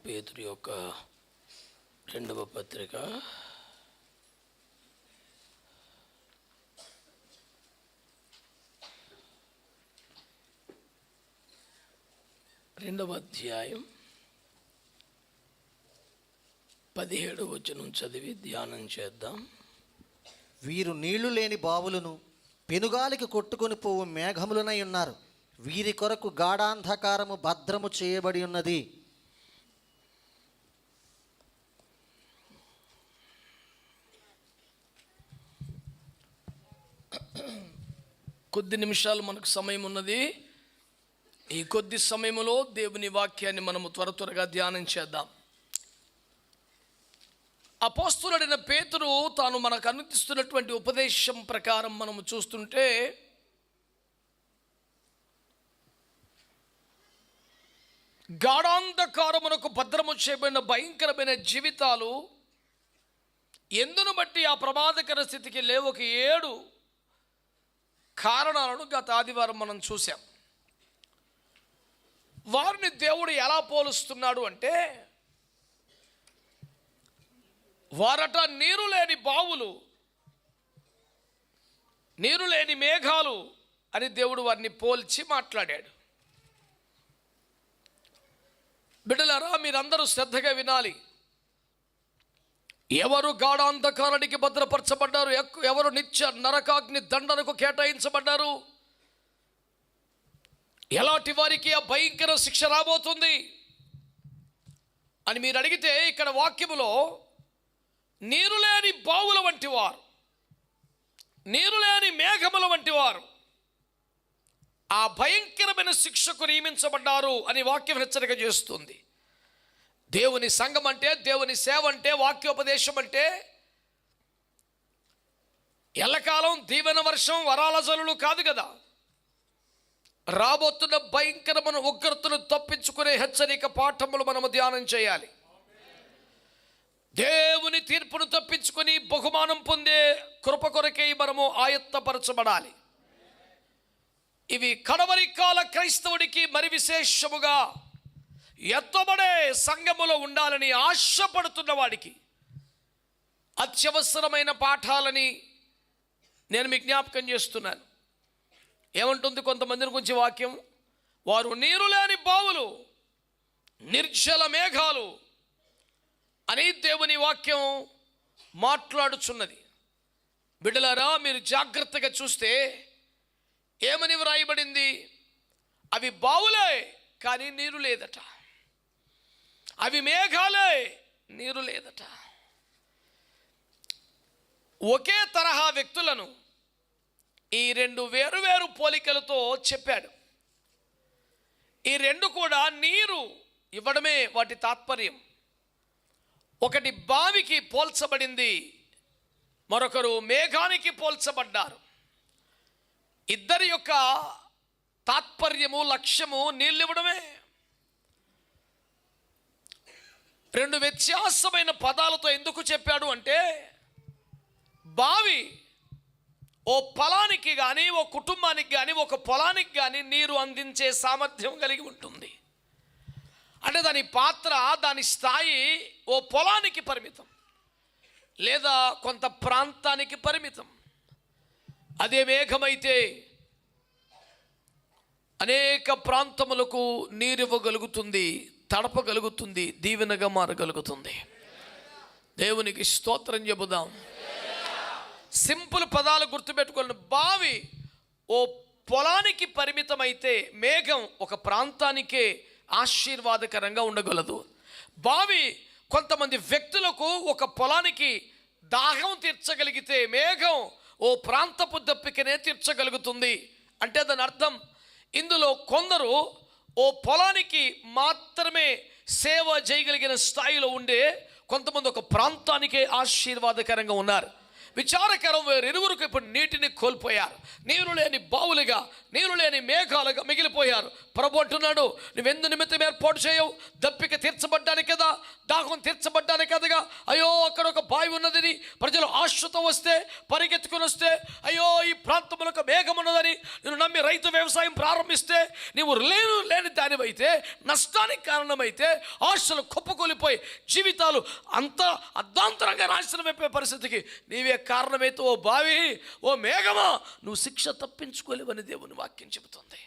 పేతురు యొక్క రెండవ పత్రిక 2వ అధ్యాయం 17వ వచనం చదివి ధ్యానం చేద్దాం. వీరు నీళ్లు లేని బావులను పెనుగాలికి కొట్టుకొని పోవు మేఘములనై ఉన్నారు. వీరి కొరకు గాఢాంధకారము భద్రము చేయబడి ఉన్నది. కొద్ది నిమిషాలు మనకు సమయం ఉన్నది. ఈ కొద్ది సమయంలో దేవుని వాక్యాన్ని మనము త్వరగా ధ్యానం చేద్దాం. అపోస్తలుడైన పేతురు తాను మనకు అందిస్తున్నటువంటి ఉపదేశం ప్రకారం మనము చూస్తుంటే గాఢాంధకారమునకు భద్రము చేయబడిన భయంకరమైన జీవితాలు ఎందును బట్టి ఆ ప్రమాదకర స్థితికి లేవు. ఒక 7 కారణాలను గత ఆదివారం మనం చూసాం. వారిని దేవుడు ఎలా పోలుస్తున్నాడు అంటే, వారట నీరు లేని బావులు, నీరు లేని మేఘాలు అని దేవుడు వారిని పోల్చి మాట్లాడాడు. బిడ్డలారా, మీరందరూ శ్రద్ధగా వినాలి. ఎవరు గాఢాంధకారానికి భద్రపరచబడ్డారు, ఎవరు నిత్య నరకాగ్ని దండనకు కేటాయించబడ్డారు, ఎలాంటి వారికి ఆ భయంకర శిక్ష రాబోతుంది అని మీరు అడిగితే, ఇక్కడ వాక్యములో నీరు లేని బావుల వంటి వారు, నీరు లేని మేఘముల వంటి వారు ఆ భయంకరమైన శిక్షకు నియమించబడ్డారు అని వాక్యం హెచ్చరిక చేస్తుంది. దేవుని సంఘం అంటే, దేవుని సేవ అంటే, వాక్యోపదేశం అంటే ఎల్లకాలం దీవెన వర్షం వరాల జల్లులు కాదు కదా. రాబోతున్న భయంకరమైన ఉగ్రతను తప్పించుకునే హెచ్చరిక పాఠములు మనము ధ్యానం చేయాలి. దేవుని తీర్పును తప్పించుకొని బహుమానం పొందే కృప కొరకై మనము ఆయత్తపరచబడాలి. ఇవి కడవరి కాల క్రైస్తవుడికి మరి విశేషముగా ఎత్తబడే సంఘములో ఉండాలని ఆశపడుతున్న వాడికి అత్యవసరమైన పాఠాలని నేను మీకు జ్ఞాపకం చేస్తున్నాను. ఏమంటుంది కొంతమందిని గురించి వాక్యం? వారు నీరు లేని బావులు, నిర్జల మేఘాలు అని దేవుని వాక్యం మాట్లాడుచున్నది. బిడ్డలారా, మీరు జాగ్రత్తగా చూస్తే ఏమని వ్రాయబడింది? అవి బావులే కానీ నీరు లేదట, అవి మేఘాలే నీరు లేదట. ఒకే తరహా వ్యక్తులను ఈ 2 వేరు పోలికలతో చెప్పాడు. ఈ 2 కూడా నీరు ఇవ్వడమే వాటి తాత్పర్యం. ఒకటి బావికి పోల్చబడింది, మరొకరు మేఘానికి పోల్చబడ్డారు. ఇద్దరి యొక్క తాత్పర్యము, లక్ష్యము నీళ్ళు ఇవ్వడమే. 2 వ్యత్యాసమైన పదాలతో ఎందుకు చెప్పాడు అంటే, బావి ఓ పొలానికి కానీ, ఓ కుటుంబానికి కానీ, ఒక పొలానికి కానీ నీరు అందించే సామర్థ్యం కలిగి ఉంటుంది. అంటే దాని పాత్ర, దాని స్థాయి ఓ పొలానికి పరిమితం, లేదా కొంత ప్రాంతానికి పరిమితం. అదే మేఘమైతే అనేక ప్రాంతములకు నీరివ్వగలుగుతుంది, తడపగలుగుతుంది, దీవెనగా మారగలుగుతుంది. దేవునికి స్తోత్రం చెబుదాం. సింపుల్ పదాలు గుర్తుపెట్టుకోండి. బావి ఓ పొలానికి పరిమితమైతే మేఘం ఒక ప్రాంతానికే ఆశీర్వాదకరంగా ఉండగలదు. బావి కొంతమంది వ్యక్తులకు, ఒక పొలానికి దాహం తీర్చగలిగితే మేఘం ఓ ప్రాంతపు దప్పికనే తీర్చగలుగుతుంది. అంటే దాని అర్థం, ఇందులో కొందరు ఓ పొలానికి మాత్రమే సేవ చేయగలిగిన స్థాయిలో ఉండే, కొంతమంది ఒక ప్రాంతానికే ఆశీర్వాదకరంగా ఉన్నారు. విచారకరం, వేరిరువురికి ఇప్పుడు నీటిని కోల్పోయారు. నీరు లేని బావులుగా, నీరు లేని మేఘాలుగా మిగిలిపోయారు. ప్రభు అంటున్నాడు, నువ్వెందు నిమిత్తం ఏర్పాటు చేయవు? దప్పిక తీర్చబడ్డానికి కదా, దాహం తీర్చబడ్డానికి కదగా. అయ్యో, అక్కడ ఒక బావి ఉన్నదని ప్రజలు ఆశతో వస్తే, పరిగెత్తుకొని వస్తే, అయ్యో ఈ ప్రాంతంలో మేఘం ఉన్నదని నేను నమ్మి రైతు వ్యవసాయం ప్రారంభిస్తే, నీవు లేని దానివైతే, నష్టానికి కారణమైతే, ఆశలు కుప్పకూలిపోయి జీవితాలు అంత అర్ధాంతరంగా నాశనమైపోయే పరిస్థితికి నీవే కారణమైతే, ఓ బావి, ఓ మేఘమా, నువ్వు శిక్ష తప్పించుకోలేవని దేవుని వాక్యం చెబుతుంది.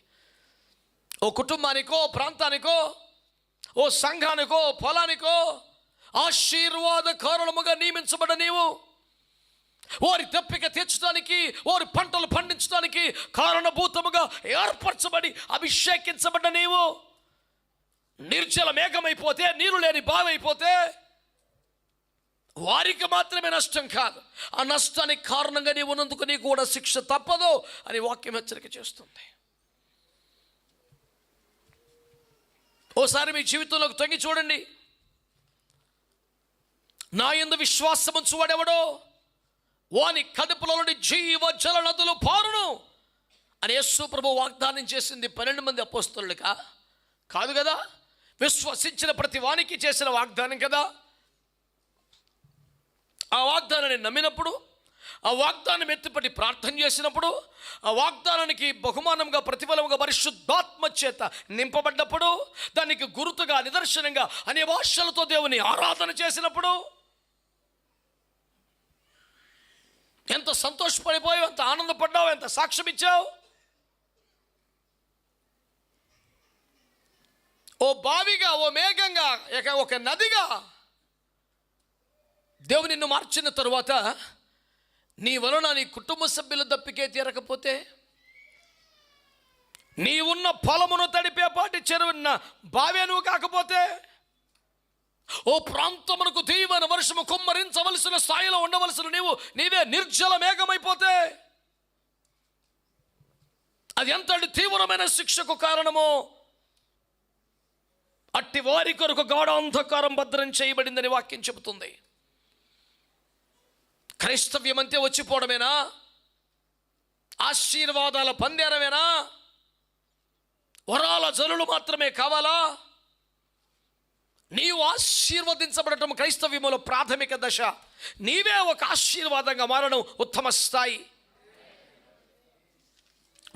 ఓ కుటుంబానికో, ప్రాంతానికో, ఓ సంఘానికో, పొలానికో ఆశీర్వాద కారణముగా నియమించబడ్డ నీవు, వారి దప్పిక తీర్చడానికి, వారి పంటలు పండించడానికి కారణభూతముగా ఏర్పరచబడి అభిషేకించబడ్డ నీవు నిర్జల మేఘమైపోతే, నీరు లేని బావి అయిపోతే వారికి మాత్రమే నష్టం కాదు, ఆ నష్టానికి కారణంగా నీవు ఉన్నందుకు నీకు కూడా శిక్ష తప్పదు అని వాక్యం హెచ్చరిక చేస్తుంది. ఓసారి మీ జీవితంలోకి తొంగి చూడండి. నా యందు విశ్వాసం ఉంచువాడెవడో వాని కడుపులో నుండి జీవ జల నదులు పారును అని యేసు ప్రభువు వాగ్దానం చేసింది 12 మంది అపోస్తలులుగా కాదు కదా, విశ్వసించిన ప్రతి వానికి చేసిన వాగ్దానం కదా. ఆ వాగ్దానాన్ని నమ్మినప్పుడు, ఆ వాగ్దానం ఎత్తిపట్టి ప్రార్థన చేసినప్పుడు, ఆ వాగ్దానానికి బహుమానంగా, ప్రతిఫలంగా పరిశుద్ధాత్మ చేత నింపబడ్డప్పుడు, దానికి గుర్తుగా, నిదర్శనంగా అనే భాషలతో దేవుని ఆరాధన చేసినప్పుడు ఎంత సంతోషపడిపోయావు, ఎంత ఆనందపడ్డావు, ఎంత సాక్ష్యం ఇచ్చావు. ఓ బావిగా, ఓ మేఘంగా, ఒక నదిగా దేవుని నిన్ను మార్చిన తరువాత నీ వలన నీ కుటుంబ సభ్యులు దప్పికే తీరకపోతే, నీ ఉన్న పొలమును తడిపేపాటి చెరువున్న బావే నువ్వు కాకపోతే, ఓ ప్రాంతమునకు దీవెన వర్షము కుమ్మరించవలసిన స్థాయిలో ఉండవలసిన నీవే నిర్జల మేఘమైపోతే, అది ఎంతటి తీవ్రమైన శిక్షకు కారణమో. అట్టి వారి కొరకు గాఢాంధకారం భద్రం చేయబడిందని వాక్యం చెబుతుంది. క్రైస్తవ్యం అంతే వచ్చిపోవడమేనా? ఆశీర్వాదాల పందేరమేనా? వరాల జనులు మాత్రమే కావాలా? నీవు ఆశీర్వదించబడటం క్రైస్తవ్యంలో ప్రాథమిక దశ. నీవే ఒక ఆశీర్వాదంగా మారడం ఉత్తమ స్థాయి.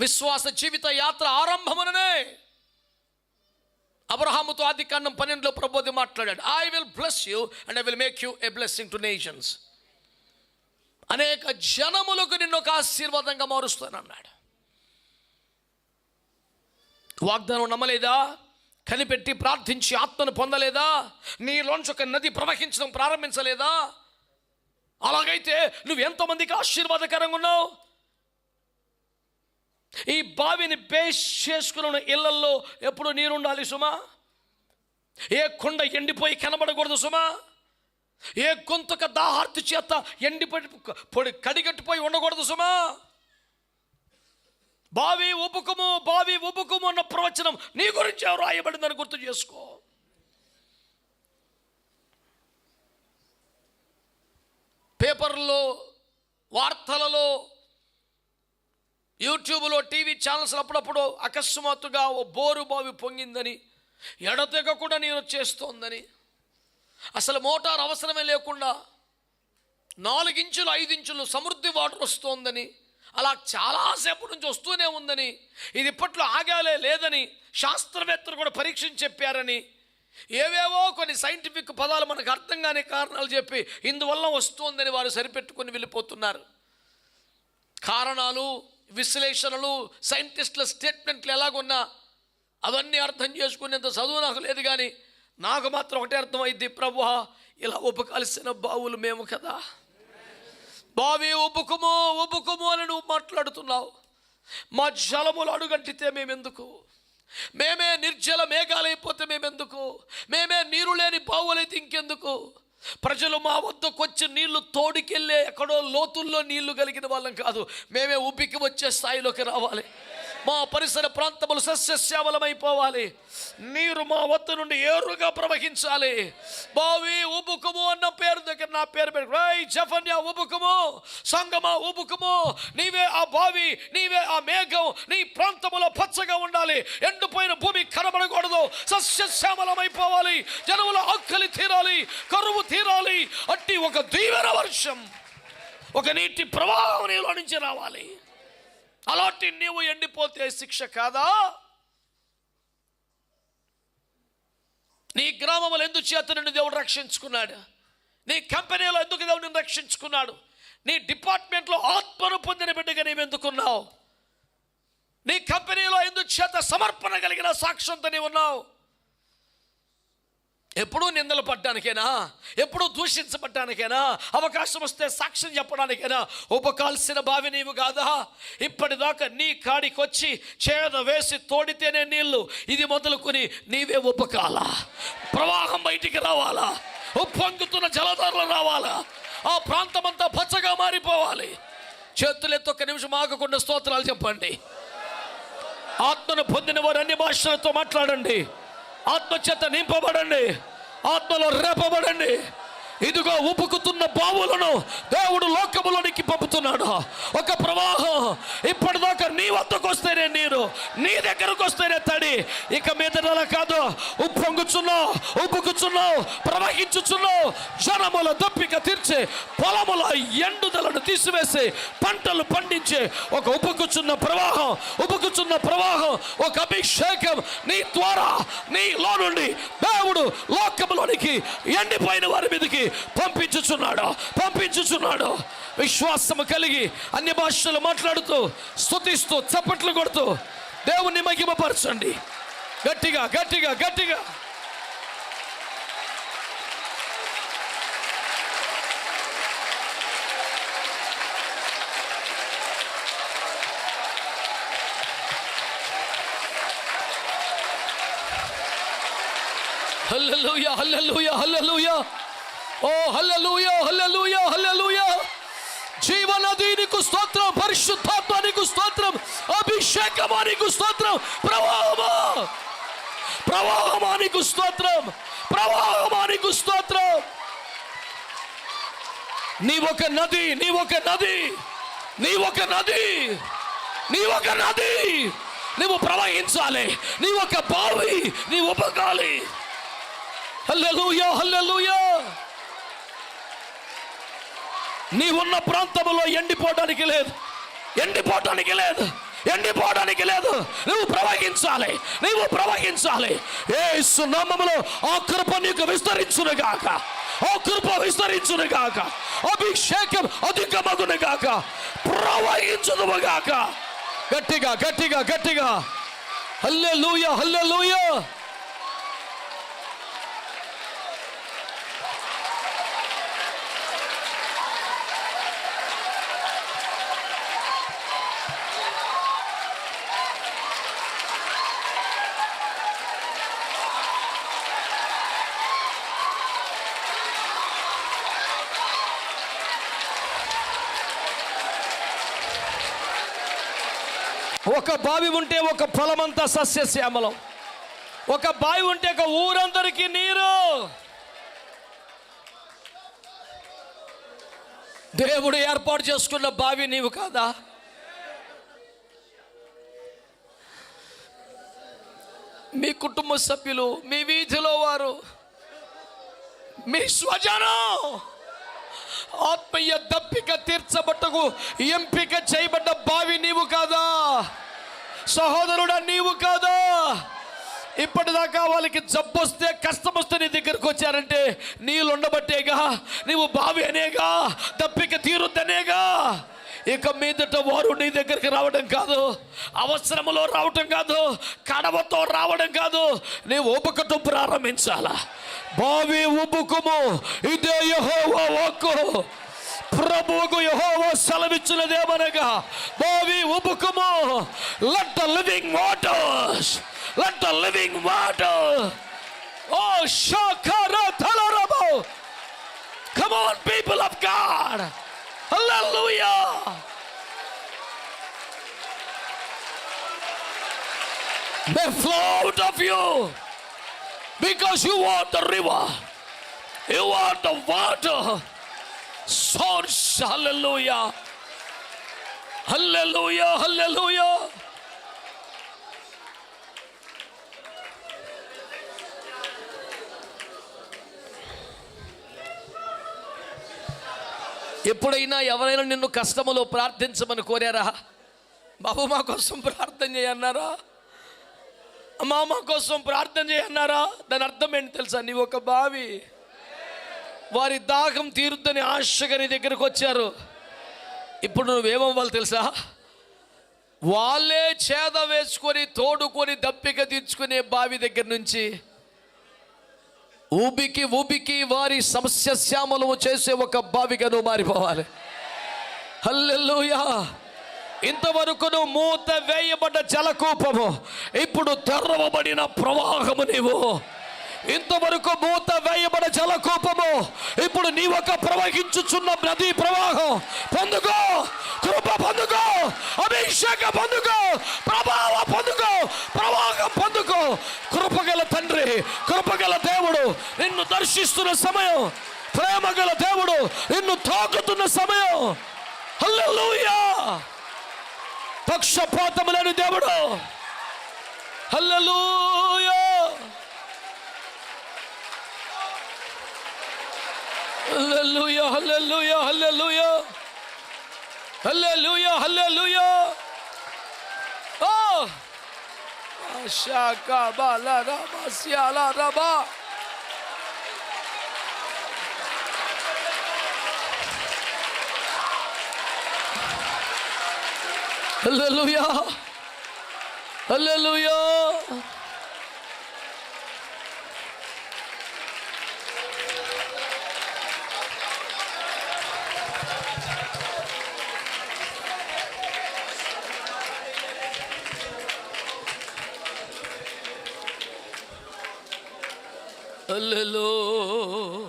విశ్వాస జీవిత యాత్ర ఆరంభముననే అబ్రహాముతో ఆదికాండం 12లో ప్రభువు మాట్లాడాడు, I will bless you and I will make you a blessing to nations. అనేక జనములకు నిన్ను ఒక ఆశీర్వాదంగా మారుస్తానన్నాడు. వాగ్దానం నమ్మలేదా? కనిపెట్టి ప్రార్థించి ఆత్మను పొందలేదా? నీలోంచి ఒక నది ప్రవహించడం ప్రారంభించలేదా? అలాగైతే నువ్వు ఎంతమందికి ఆశీర్వాదకరంగా ఉన్నావు? ఈ బావిని బేస్ చేసుకున్న ఇళ్లల్లో ఎప్పుడు నీరుండాలి సుమా. ఏ కొండ ఎండిపోయి కనబడకూడదు సుమా. ఏ గొంతుక దాహార్తి చేత ఎండిపోయి కడిగట్టిపోయి ఉండకూడదు సుమా. బావి ఉబుకుము, బావి ఉబుకుము అన్న ప్రవచనం నీ గురించి ఎవరు రాయబడిందని గుర్తు చేసుకో. పేపర్లో, వార్తలలో, యూట్యూబ్లో, టీవీ ఛానల్స్ అప్పుడప్పుడు అకస్మాత్తుగా ఓ బోరు బావి పొంగిందని, ఎడతెగకుండా నీరు వచ్చేస్తోందని, అసలు మోటార్ అవసరమే లేకుండా 4 ఇంచులు 5 ఇంచులు సమృద్ధి వాటర్ వస్తోందని, అలా చాలాసేపు నుంచి వస్తూనే ఉందని, ఇది ఇప్పట్లో ఆగాలే లేదని శాస్త్రవేత్తలు కూడా పరీక్షించి చెప్పారని, ఏవేవో కొన్ని సైంటిఫిక్ పదాలు మనకు అర్థం కాని కారణాలు చెప్పి ఇందువల్ల వస్తోందని వారు సరిపెట్టుకొని వెళ్ళిపోతున్నారు. కారణాలు, విశ్లేషణలు, సైంటిస్టుల స్టేట్మెంట్లు ఎలాగున్నా అవన్నీ అర్థం చేసుకునేంత చదువు నాకు లేదు. కానీ నాకు మాత్రం ఒకటే అర్థమైంది, ప్రభువా ఇలా ఉపకాల్సిన బావులు మేము కదా. బావి ఉబుకుము ఉబుకుము అని నువ్వు మాట్లాడుతున్నావు. మా జలములు అడుగంటితే మేమెందుకు? మేమే నిర్జల మేఘాలైపోతే మేమెందుకు? మేమే నీరు లేని బావులైతే ఇంకెందుకు? ప్రజలు మా వద్దకు వచ్చి నీళ్లు తోడికెళ్ళే ఎక్కడో లోతుల్లో నీళ్లు కలిగిన వాళ్ళం కాదు. మేమే ఉబ్బికి వచ్చే స్థాయిలోకి రావాలి. మా పరిసర ప్రాంతములు సస్యశ్యామలమైపోవాలి. నీరు మా వద్ద నుండి ఏరుగా ప్రవహించాలి. బావి ఉబుకుము అన్న పేరు దగ్గర నా పేరు పెట్టి, జఫన్యా ఉబుకుము, సంగమా ఉబుకుము, నీవే ఆ బావి, నీవే ఆ మేఘం. నీ ప్రాంతములో పచ్చగా ఉండాలి. ఎండిపోయిన భూమి కనబడకూడదు. సస్యశ్యామలమైపోవాలి. జనముల ఆకలి తీరాలి. తీరాలి, కరువు తీరాలి. అట్టి ఒక దీవెన వర్షం, ఒక నీటి ప్రవాహం నీలో నుంచి రావాలి. అలాంటి నీవు ఎండిపోతే శిక్ష కాదా? నీ గ్రామంలో ఎందుకు చేత నిన్ను దేవుడు రక్షించుకున్నాడు? నీ కంపెనీలో ఎందుకు దేవుడు నిన్ను రక్షించుకున్నాడు? నీ డిపార్ట్మెంట్లో ఆత్మను పొందిన బిడ్డగా నీవు ఎందుకున్నావు? నీ కంపెనీలో ఎందుకు చేత సమర్పణ కలిగిన సాక్ష్యంతో నీవు ఉన్నావు? ఎప్పుడూ నిందలు పడ్డానికేనా? ఎప్పుడూ దూషించబడ్డానికేనా? అవకాశం వస్తే సాక్ష్యం చెప్పడానికేనా? ఉపకాల్సిన బావి నీవు కాదా? ఇప్పటిదాకా నీ కాడికి వచ్చి చేద వేసి తోడితేనే నీళ్లు, ఇది మొదలుకొని నీవే ఉపకాల. ప్రవాహం బయటికి రావాలా? ఉప్పొంగుతున్న జలధారలు రావాలా? ఆ ప్రాంతమంతా పచ్చగా మారిపోవాలి. చేతులెత్తి ఒక్క నిమిషం ఆగకుండా స్తోత్రాలు చెప్పండి. ఆత్మను పొందిన వారు అన్ని భాషలతో మాట్లాడండి. ఆత్మచేత నింపబడండి, ఆత్మలో రేపబడండి. ఇదిగో ఉపుకుతున్న బావులను దేవుడు లోకములోనికి పంపుతున్నాడు. ఒక ప్రవాహం ఇప్పటిదాకా నీ వద్దకు వస్తేనే నీరు, నీ దగ్గరకు వస్తేనే తడి. ఇక మీద కాదు, ఉప్పొంగుచున్నావు, ఉపుకుచున్నావు, ప్రవహించుచున్నావు. జనముల దప్పిక తీర్చే, పొలముల ఎండుదలను తీసివేసి పంటలు పండించే ఒక ఉపుకుచున్న ప్రవాహం, ఉపుకుచున్న ప్రవాహం, ఒక అభిషేకం నీ ద్వారా, నీలో నుండి దేవుడు లోకములోనికి ఎండిపోయిన వారి మీదకి పంపించుచున్నాడు. విశ్వాసము కలిగి అన్య భాషలు మాట్లాడుతూ, స్తుతిస్తూ, చప్పట్లు కొడుతూ దేవుని మహిమపరచండి. గట్టిగా గట్టిగా గట్టిగా. హల్లెలూయా, హల్లెలూయా, హల్లెలూయా. ఓ హల్లెలూయా, హల్లెలూయా, హల్లెలూయా. జీవనది నీకు స్తోత్రం, పరిశుద్ధాత్మ నీకు స్తోత్రం, అభిషేకమా నీకు స్తోత్రం, ప్రవాహమా, ప్రవాహమా నీకు స్తోత్రం, ప్రవాహమా నీకు స్తోత్రం. నీవొక నది, నీవొక నది, నీవొక నది, నీవొక నది. నీవు ప్రవహించాలి, నీవొక బావి, నీవు ఉపకాలి. హల్లెలూయా, హల్లెలూయా. నీవున్న ప్రాంతంలో ఎండిపోవడానికి లేదు, ఎండిపోవడానికి లేదు, ఎండిపోవడానికి లేదు. నువ్వు ప్రవహించాలి, నువ్వు ప్రవహించాలి. యేసు నామములో ఆ కృప నీకు విస్తరించును గాక, ఆ కృప విస్తరించును గాక, అభిషేకం అధికమగును గాక, ప్రవహించును గాక. గట్టిగా గట్టిగా గట్టిగా. హల్లెలూయా, హల్లెలూయా. ఒక బావి ఉంటే ఒక పొలమంతా సస్యశ్యామలం, ఒక బావి ఉంటే ఒక ఊరందరికీ నీరు. దేవుడు ఏర్పాటు చేసుకున్న బావి నీవు కాదా? మీ కుటుంబ సభ్యులు, మీ వీధిలో వారు, మీ స్వజనం ఆత్మీయ దప్పిక తీర్చబట్టకు ఎంపిక చేయబడ్డ బావి నీవు కాదా? సహోదరుడా నీవు కాదా? ఇప్పటిదాకా వాళ్ళకి జబ్బు వస్తే, కష్టం వస్తే నీ దగ్గరకు వచ్చారంటే నీళ్ళు ఉండబట్టేగా, నీవు బావి అనేగా, దప్పిక తీరుద్దనేగా. ఇక మీదట వారు నీ దగ్గరికి రావడం కాదు, అవసరములో రావటం కాదు, కడవతో రావడం కాదు, నీవు ఉబుకటం ప్రారంభించాలా. బావి ఉబుకుము, ఇదే యెహోవా వాక్కు. ప్రభువుకు యెహోవా సెలవిచ్చినదేమనగా, బావి ఉబుకుము. Let the living waters, let the living water. ఓ షాకరా తలరబో. Come on people of God. Hallelujah. May flow out of you, because you are the river, you are the water source. Hallelujah, hallelujah, hallelujah. ఎప్పుడైనా ఎవరైనా నిన్ను కష్టములో ప్రార్థించమని కోరారా? బాబు మా కోసం ప్రార్థన చేయన్నారా? అమ్మా మా కోసం ప్రార్థన చేయన్నారా? దాని అర్థం ఏంటి తెలుసా? నీవు ఒక బావి, వారి దాహం తీరుద్దని ఆశగా నీ దగ్గరకు వచ్చారు. ఇప్పుడు నువ్వేమవ్వాలి తెలుసా? వాళ్ళే చేద వేసుకొని తోడుకొని దప్పిక తీర్చుకునే బావి దగ్గర నుంచి ఊబికి ఊబికి వారి సమస్య శ్యామలము చేసే ఒక బావిగా నువ్వు మారిపోవాలి. హల్లెలూయా. ఇంతవరకు నువ్వు మూత వేయబడ్డ జలకూపము, ఇప్పుడు తెరవబడిన ప్రవాహము. నీవు ఇంతవరకు మూత వేయబడ జలకూపము, ఇప్పుడు నీ ఒక ప్రవహించుచున్న నదీ ప్రవాహం. పొందుకో, కృప పొందుకో, అభిషేకం పొందుకో, ప్రభావం పొందుకో, ప్రవాహం పొందుకో. కృపగల తండ్రి, కృపగల దేవుడు నిన్ను దర్శిస్తున్న సమయం, ప్రేమగల దేవుడు నిన్ను తాకుతున్న సమయం. హల్లెలూయా. పక్షపాతము లేని దేవుడు. హల్లెలూయా. హల్లెలూయా, హల్లెలూయా, హల్లెలూయా, హల్లెలూయా, హల్లెలూయా. ఓ షాకా బాలా రబా సియాలా రబా. హల్లెలూయా, హల్లెలూయా. Hallelujah,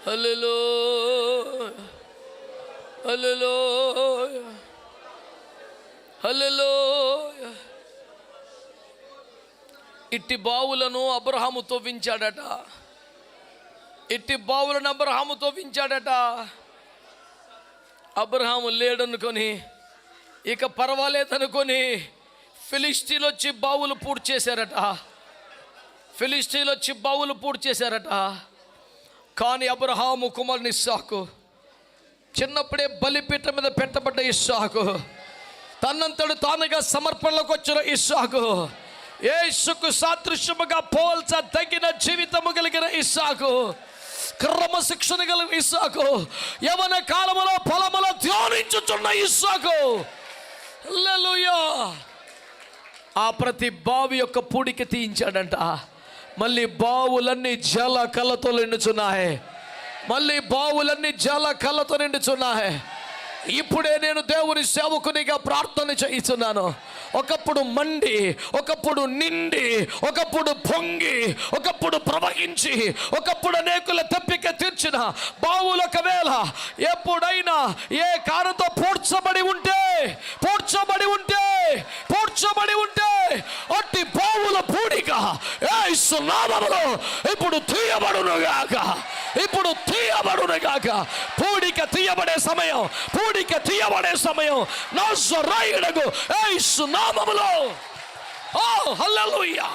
hallelujah, hallelujah, hallelujah. ఇట్టి బావులను అబ్రహాము తవ్వించాడట. ఇట్టి బావులను అబ్రహాము తవ్వించాడట. అబ్రహాము లేడనుకొని, ఇక పర్వాలేదనుకొని ఫిలిస్తీన్లు వచ్చి బావులు పూర్తి చేశారట. ఫిలిస్తీన్లు వచ్చి బావులు పూర్తి చేశారట. కానీ అబ్రహాము కుమారుని ఇస్సాకు, చిన్నప్పుడే బలిపీఠం మీద పెట్టబడ్డ ఇస్సాకు, తన్నంతడు తానుగా సమర్పణలోకి వచ్చిన ఇస్సాకు, యేసుకు సాదృశ్యముగా పోల్చ తగిన జీవితము కలిగిన ఇస్సాకు, క్రమశిక్షణ కలిగిన ఇస్సాకు, యవన కాలములో పొలములో ధ్యానించుచున్న ఇస్సాకు. హల్లెలూయా. ఆ ప్రతి బావి యొక్క పూడికి తీయించాడంట. మళ్ళీ బావులన్నీ జల కళ్ళతో నిండుచున్నాయి. మళ్ళీ బావులన్నీ జల కళ్ళతో నిండుచున్నాయి. ఇప్పుడే నేను దేవుని సేవకునిగా ప్రార్థన చేస్తున్నాను. ఒకప్పుడు మండి, ఒకప్పుడు నిండి, ఒకప్పుడు పొంగి, ఒకప్పుడు ప్రవహించి, ఒకప్పుడు అనేకుల తప్పిక తీర్చిన బావులు ఒకవేళ ఎప్పుడైనా ఏ కారణంతో పూడ్చబడి ఉంటే అట్టి బావుల పూడిక యేసు నామములో ఇప్పుడు తీయబడునుగాక. పూడిక తీయబడే సమయం నజరేయుడగు యేసు నామములో. ఓ హల్లెలూయా,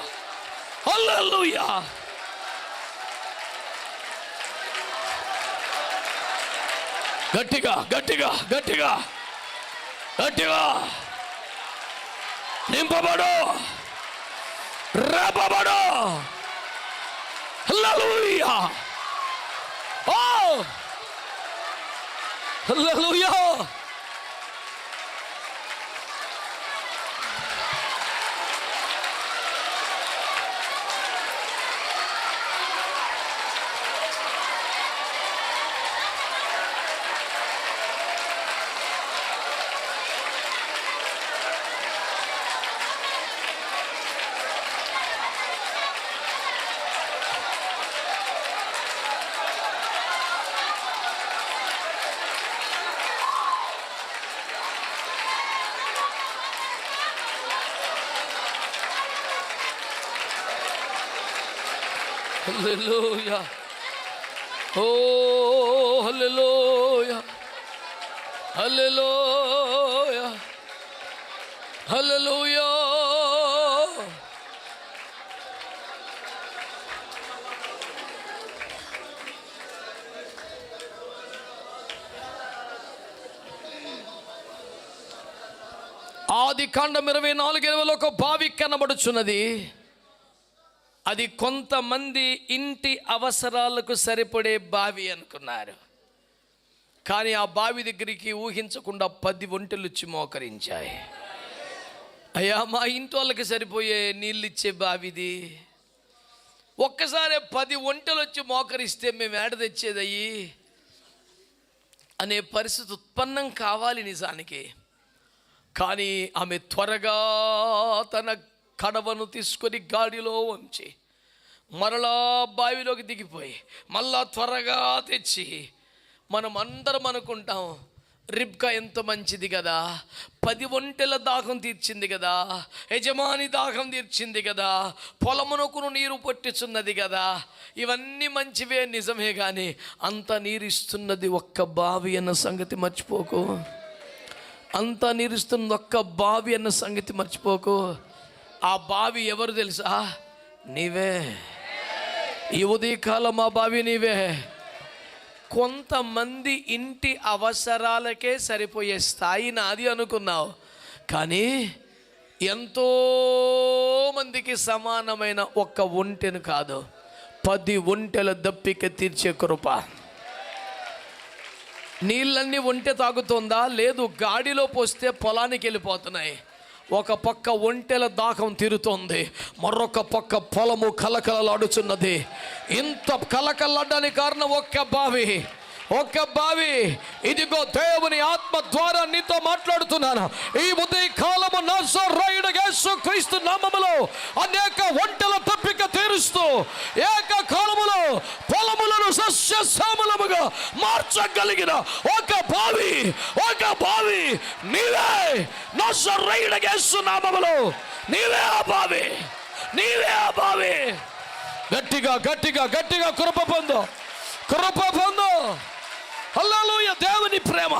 హల్లెలూయా. గట్టిగా గట్టిగా గట్టిగా గట్టిగా నింపబడు, రేపబడు. హల్లెలూయా. ఓ హల్లెలూయా. Hallelujah. Oh, hallelujah. Hallelujah. Hallelujah. ఆదికాండం 24:20 ఒక బావి కనబడుచున్నది. అది కొంతమంది ఇంటి అవసరాలకు సరిపడే బావి అనుకున్నారు. కానీ ఆ బావి దగ్గరికి ఊహించకుండా 10 ఒంటెలు వచ్చి మోకరించాయి. అయ్యా, మా ఇంటి వాళ్ళకి సరిపోయే నీళ్ళు ఇచ్చే బావిది, ఒక్కసారి 10 ఒంటెలు వచ్చి మోకరిస్తే మేము ఏడ తెచ్చేదయ్యి అనే పరిస్థితి ఉత్పన్నం కావాలి నిజానికి. కానీ ఆమె త్వరగా తన కడవను తీసుకొని గాడిలో ఉంచి మరలా బావిలోకి దిగిపోయి మళ్ళా త్వరగా తెచ్చి, మనం అందరం అనుకుంటాం రిబ్కా ఎంత మంచిది కదా, 10 ఒంటెల దాహం తీర్చింది కదా, యజమాని దాహం తీర్చింది కదా, పొలమునకును నీరు పట్టించున్నది కదా, ఇవన్నీ మంచివే నిజమే. కానీ అంత నీరిస్తున్నది ఒక్క బావి అన్న సంగతి మర్చిపోకు. అంతా నీరుస్తున్నది ఒక్క బావి అన్న సంగతి మర్చిపోకు. ఆ బావి ఎవరు తెలుసా? నీవే. ఈ ఉదయకాలం ఆ బావి నీవే. కొంతమంది ఇంటి అవసరాలకే సరిపోయే స్థాయి నాది అనుకున్నావు, కానీ ఎంతో మందికి సమానమైన ఒక్క ఒంటెను కాదు, 10 ఒంటెల దప్పిక తీర్చే కృప. నీళ్ళన్నీ ఒంటె తాగుతుందా? లేదు, గాడిలో పోస్తే పొలానికి వెళ్ళిపోతున్నాయి. ఒక పక్క ఒంటెల దాహం తీరుతోంది, మరొక పక్క పొలము కలకలలాడుచున్నది. ఇంత కలకలలాడడానికి కారణం ఒక్క బావి. ఇదిగో దేవుని ఆత్మ ద్వారా నీతో మాట్లాడుతున్నాను. ఈ ఉదయ కాలము నజరేయుడైన యేసుక్రీస్తు నామములో అనేక ఒంటెల తప్పిక తీరుస్తూ ఏక కాలములో పొలములను సస్యశ్యామలముగా మార్చగలిగిన ఒక బావి నీవే. నజరేయుడైన యేసు నామములో నీవే ఆ బావి. గట్టిగా కృప పొందు. హల్లెలూయా. దేవుని ప్రేమ,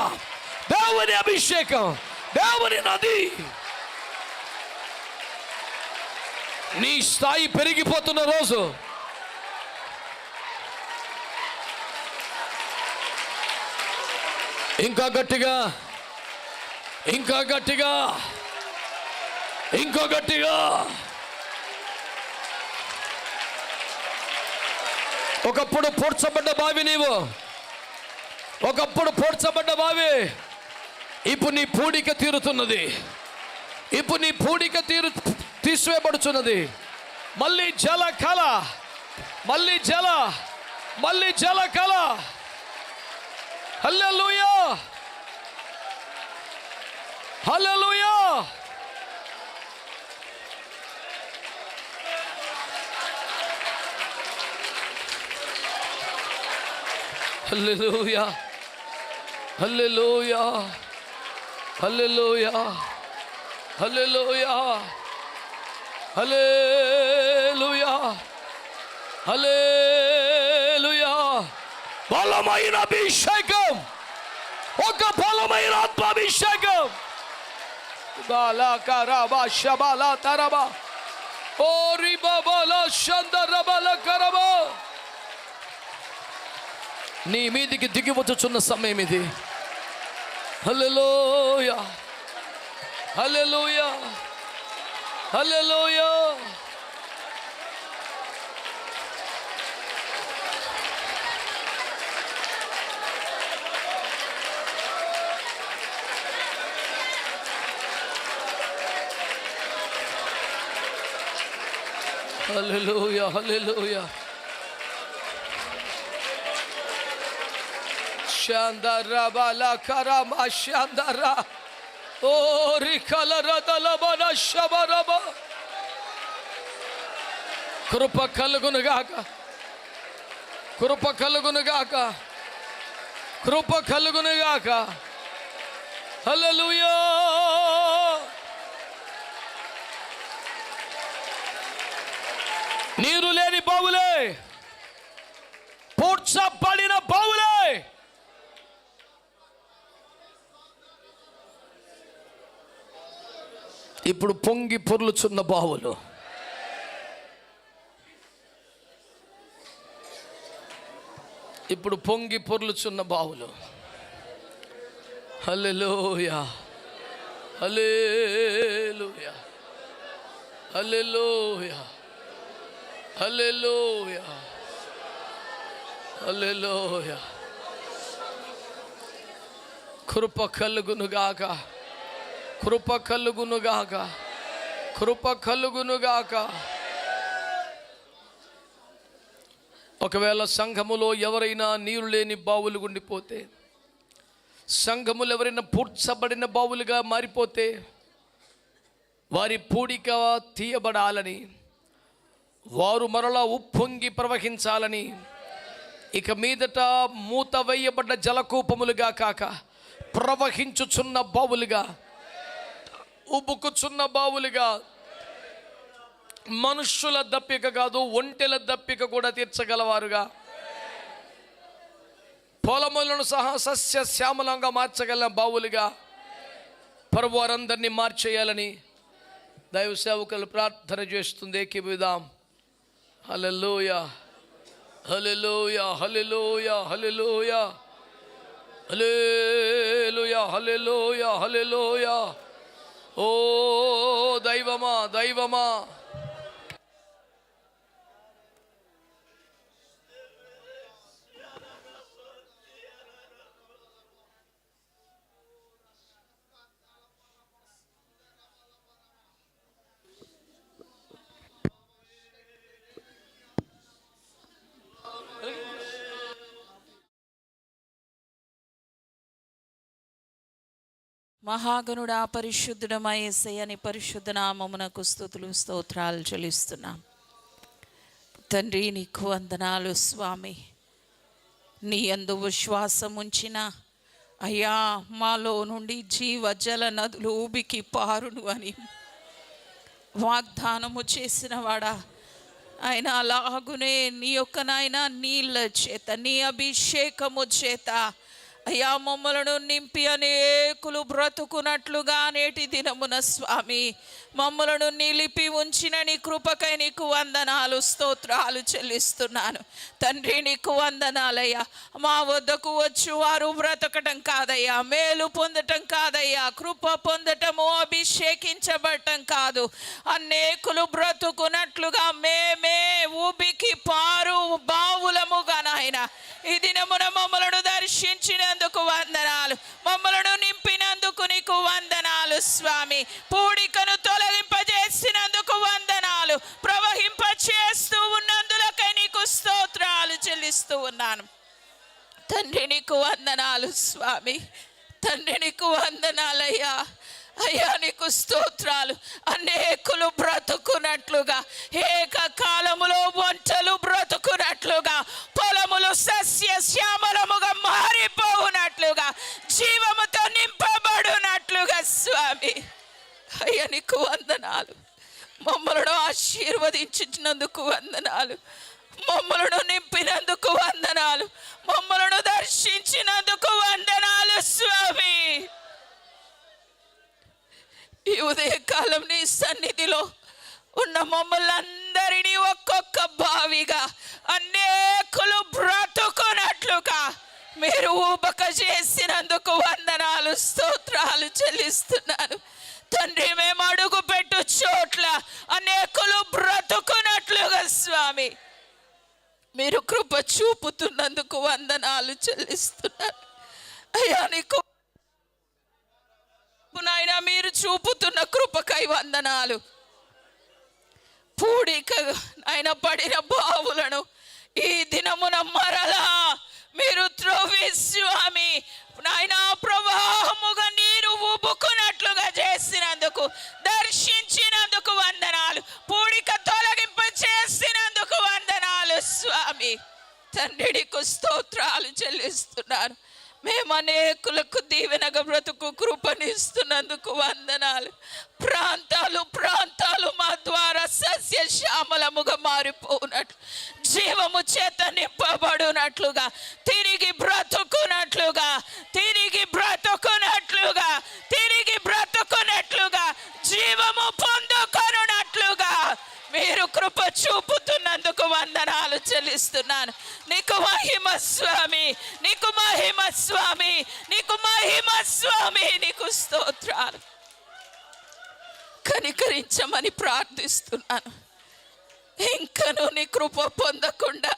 దేవుని అభిషేకం, దేవుని నది. నీ స్థాయి పెరిగిపోతున్న రోజు ఇంకా గట్టిగా. ఒకప్పుడు పూడ్చబడ్డ బావి నీవు, ఇప్పుడు నీ పూడిక తీరుతున్నది. తీసివేయబడుచున్నది. మళ్ళీ జల కళ. హల్లెలూయా. బలమైన అభిషేకం, ఒక బలమైన ఆత్మాభిషేకం. నీ మీదికి దిగి వచ్చుచున్న సమయం ఇది. హల్లెలూయా. Shandara bala karama shandara. Ori kalara dalabana shabaraba. Krupa kalugunagaaka. Hallelujah. నీరు లేని బావులే, పూడ్చబడిన బావులే. ఇప్పుడు పొంగి పొర్లుచున్న బావులు. హల్లెలూయా. హల్లెలూయా, హల్లెలూయా, హల్లెలూయా, హల్లెలూయా. కృప కలుగునుగాక, కృప కలుగునుగాక, కృప కలుగునుగాక. ఒకవేళ సంఘములో ఎవరైనా నీరు లేని బావులు ఉండిపోతే, సంఘములు ఎవరైనా పూడ్చబడిన బావులుగా మారిపోతే, వారి పూడిక తీయబడాలని, వారు మరలా ఉప్పొంగి ప్రవహించాలని, ఇక మీదట మూత వేయబడ్డ జలకూపములుగా కాక ప్రవహించుచున్న బావులుగా, ఉబుకుచున్న బావులుగా, మనుష్యుల దప్పిక కాదు ఒంటెల దప్పిక కూడా తీర్చగలవారుగా, పొలములను సహా సస్య శ్యామలంగా మార్చగల బావులుగా ప్రభు వారందరినీ మార్చేయాలని దైవ సేవకులు ప్రార్థన చేస్తుంది. ఏకీభవిద్దాం. హల్లెలూయా, హల్లెలూయా, హల్లెలూయా, హల్లెలూయా, హల్లెలూయా, హల్లెలూయా, హల్లెలూయా. ఓ దైవమా, దైవమా, మహాగణుడా, పరిశుద్ధుడమా యేసయ్య, నీ పరిశుద్ధ నామమునకు స్తుతులు స్తోత్రాలు చెల్లిస్తున్నాం. తండ్రి, నీకు వందనాలు స్వామి. నీ యందు విశ్వాసం ఉంచిన అయ్యా, మాలో నుండి జీవజల నదులు ఊబికి పారును అని వాగ్దానము చేసిన వాడా, ఆయన అలాగునే నీ యొక్క నాయన నీళ్ళ చేత, నీ అభిషేకము చేత అయ్యా మమ్మలను నింపి అనేకులు బ్రతుకున్నట్లుగా నేటి దినమున స్వామి మమ్మలను నిలిపి ఉంచిన నీ కృపకై నీకు వందనాలు, స్తోత్రాలు చెల్లిస్తున్నాను. తండ్రి, నీకు వందనాలయ్యా. మా వద్దకు వచ్చి వారు బ్రతకటం కాదయ్యా, మేలు పొందటం కాదయ్యా, కృప పొందటము, అభిషేకించబడటం కాదు, అనేకులు బ్రతుకున్నట్లుగా మేమే ఊబికి పారు బావులముగా నాయన ఈ దినమున మమ్మలను దర్శించినందుకు వందనాలు, మమ్మలను నింపినందుకు నీకు వందనాలు స్వామి. పూడికను తొలగింపజేసినందుకు వందనాలు, ప్రవహింపచేస్తూ ఉన్నందులకై నీకు స్తోత్రాలు చెల్లిస్తూ ఉన్నాను. తండ్రి, నీకు వందనాలు స్వామి. తండ్రి, నీకు వందనాలయ్యా. అయ్యా, నీకు స్తోత్రాలు. అనేకులు బ్రతుకున్నట్లుగా, ఏకకాలములో వంటలు బ్రతుకున్నట్లుగా, పొలములు సస్య శ్యామలముగా మారిపోవునట్లుగా, జీవముతో నింపబడునట్లుగా స్వామి అయ్యా నీకు వందనాలు. మమ్మలను ఆశీర్వదించినందుకు వందనాలు, మమ్మలను నింపినందుకు వందనాలు, మమ్మలను దర్శించినందుకు వందనాలు స్వామి. ఈ ఉదయకాలం నీ సన్నిధిలో ఉన్న మమ్మల్ని అందరినీ ఒక్కొక్క బావిగా అనేకులు బ్రతుకున్నట్లుగా మీరు ఊబక చేసినందుకు వందనాలు, స్తోత్రాలు చెల్లిస్తున్నాను. తండ్రి, మేము అడుగు పెట్టు చోట్ల అనేకులు బ్రతుకున్నట్లుగా స్వామి మీరు కృప చూపుతున్నందుకు వందనాలు చెల్లిస్తున్నాను. అయ్యా, నీకు నాయన మీరు చూపుతున్న కృపకై వందనాలు. పూడిక ఆయన పడిన బావులను ఈ దినమున మరలా మీరు త్రవ్వి స్వామి నాయన ప్రవాహముగా నీరు ఊబుకున్నట్లుగా చేసినందుకు, దర్శించినందుకు వందనాలు, పూడిక తొలగింప చేసినందుకు వందనాలు స్వామి. తండ్రి, నీకు స్తోత్రాలు చెల్లిస్తున్నాను. మేము అనేకులకు దీవెనగా బ్రతుకు కృపనిస్తున్నందుకు వందనాలు. ప్రాంతాలు ప్రాంతాలు మా ద్వారా సస్య శ్యామలముగా మారిపోనట్లు, జీవము చేత నింపబడునట్లుగా, తిరిగి బ్రతుకున్నట్లుగా, తిరిగి బ్రతుకున్నట్లుగా, తిరిగి బ్రతుకున్నట్లుగా, జీవము పొందుకొనున్నట్లుగా మీరు కృప చూపుతున్నందుకు వందనాలు చెల్లిస్తున్నాను. నీకు మహిమ స్వామి, నీకు మహిమ స్వామి, నీకు మహిమ స్వామి, నీకు స్తోత్రాలు. కనికరించమని ప్రార్థిస్తున్నాను. ఇంకను నీ కృప పొందకుండా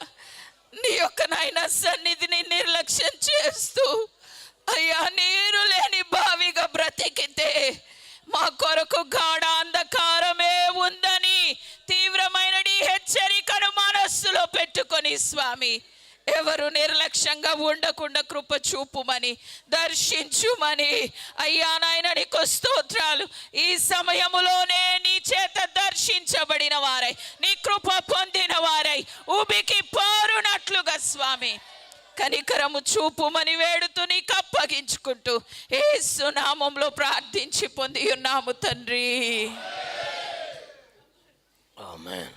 నీ యొక్క నాయన సన్నిధిని నిర్లక్ష్యం చేస్తూ అయ్యా నీరు లేని బావిగా బ్రతికితే మా కొరకు గాఢ అంధకారమే ఉందని తీవ్రమైన హెచ్చరికను మనస్సులో పెట్టుకొని స్వామి, ఎవరు నిర్లక్ష్యంగా ఉండకుండా కృప చూపుమని, దర్శించుమని అయ్యా నాయన నీకు స్తోత్రాలు. ఈ సమయములోనే నీ చేత దర్శించబడిన వారై, నీ కృప పొందిన వారై ఉబికి పారునట్లుగా స్వామి కనికరము చూపుమని వేడుతూ నీకు అప్పగించుకుంటూ యేసు నామములో ప్రార్థించి పొంది ఉన్నాము తండ్రి. ఆమేన్.